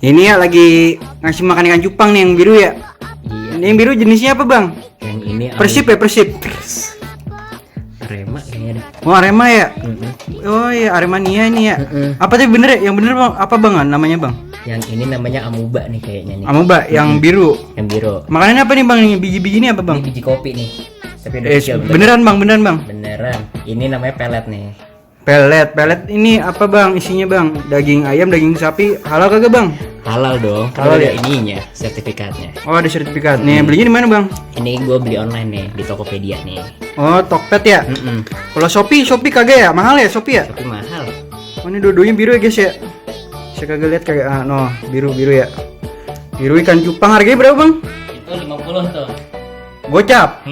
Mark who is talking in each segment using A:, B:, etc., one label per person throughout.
A: Ini ya lagi ngasih makan ikan cupang nih yang biru ya.
B: Iya.
A: Ini yang biru jenisnya apa bang?
B: Yang ini
A: Persib ya, Persib.
B: Arema kayaknya deh.
A: Oh Arema ya. Oh iya Aremania ini ya. Apa tuh bener ya? Yang bener bang? Apa bang namanya bang?
B: Yang ini namanya amuba nih kayaknya nih.
A: Amoeba yang biru.
B: Yang biru.
A: Makanannya apa nih bang? Ini biji-biji ini apa bang?
B: Ini biji kopi nih. Tapi udah kecil,
A: beneran bang, beneran bang.
B: Beneran. Ini namanya pelet nih.
A: Pelet ini apa bang? Isinya bang? Daging ayam, daging sapi, halal kagak bang?
B: Halal dong.
A: Halal
B: Ada
A: ya?
B: ininya, sertifikatnya.
A: Oh ada sertifikat. Nih belinya di mana bang?
B: Ini gue beli online nih di Tokopedia nih.
A: Oh Tokped ya. Kalau Shopee kagak ya? Mahal ya Shopee ya?
B: Tapi mahal.
A: Oh ini dua-duanya biru ya guys ya. Saya kagak lihat kagak. No biru ya. Biru ikan cupang harganya berapa bang?
B: Itu 50 tuh.
A: Gocap.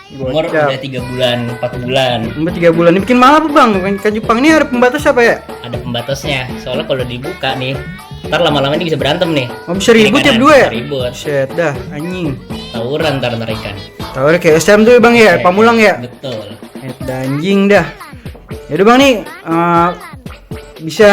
B: Umur
A: Gocap.
B: udah 3 bulan, 4 bulan.
A: Umur 3 bulan. Ini bikin mahal apa bang? Ikan cupang ini ada pembatas apa ya?
B: Ada pembatasnya. Soalnya kalau dibuka nih, ntar lama-lama ini bisa berantem nih.
A: Oh bisa ribut
B: Ini
A: ya
B: kanan,
A: berdua ya?
B: bisa ribut.
A: Set dah anjing.
B: Tawuran ntar ikan.
A: Tahu kayak SM tuh ya bang ya, Pamulang ya.
B: Betul.
A: Anjing dah. Yaudah bang nih, bisa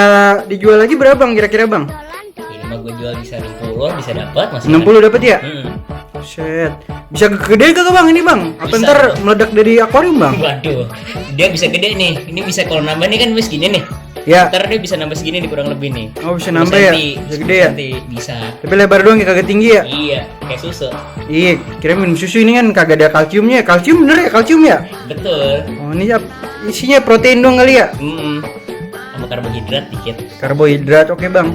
A: dijual lagi berapa bang kira-kira bang?
B: Ini mah gue jual bisa 60, bisa dapat masih.
A: 60 dapat ya?
B: Hmm.
A: Set. Bisa gede kagak bang ini bang? Apa
B: Bisa,
A: ntar
B: bang.
A: meledak dari akuarium bang?
B: Waduh, dia bisa gede nih. Ini bisa kalau nambah nih kan bisa segini nih.
A: Ya.
B: Ntar dia bisa nambah segini nih kurang lebih nih.
A: Oh bisa nambah ya? Bisa gede ya?
B: Bisa.
A: Tapi lebar doang ya kagak tinggi ya?
B: Iya, kayak susu.
A: Iya, kira minum susu ini kan kagak ada kalsiumnya. Kalsium bener ya? Kalsium ya?
B: Betul.
A: Oh ini isinya protein doang kali ya?
B: Sama karbohidrat dikit.
A: Karbohidrat, oke bang.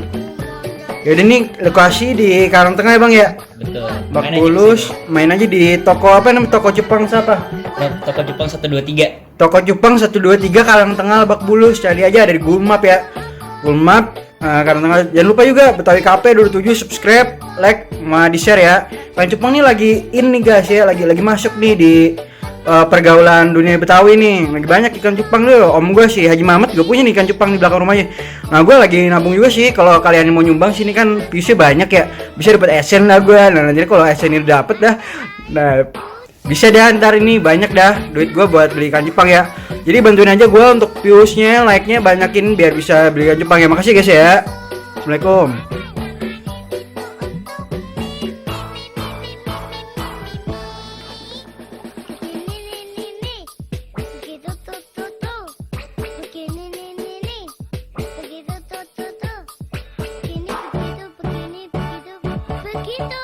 A: Yaudah nih lokasi di Karang Tengah ya bang ya?
B: Betul.
A: Bak
B: Main aja
A: Bulus,
B: di sini.
A: main aja di toko apa namanya? Toko Jepang siapa?
B: Toko Jepang 123.
A: Toko Cupang 123 Karang Tengah Bak Bulus. Cari aja dari Google Map ya. Google Map Karang Tengah. Jangan lupa juga Betawi KP 27 subscribe, like, sama di share ya. Ikan cupang nih lagi in nih guys ya, lagi masuk nih di pergaulan dunia Betawi nih. Lagi banyak ikan cupang tuh. Om gue sih Haji Mamet gue punya nih ikan cupang di belakang rumahnya. Nah gue lagi nabung juga sih. Kalau kalian mau nyumbang sini kan viewsnya banyak ya, bisa dapat esen lah gue. Nah jadi kalau esen ini dapet dah, nah bisa dah ntar ini banyak dah duit gue buat beli ikan cupang ya. Jadi bantuin aja gue untuk viewsnya, like-nya banyakin biar bisa beli ikan cupang ya. Makasih guys ya. Assalamualaikum.
C: Begitu.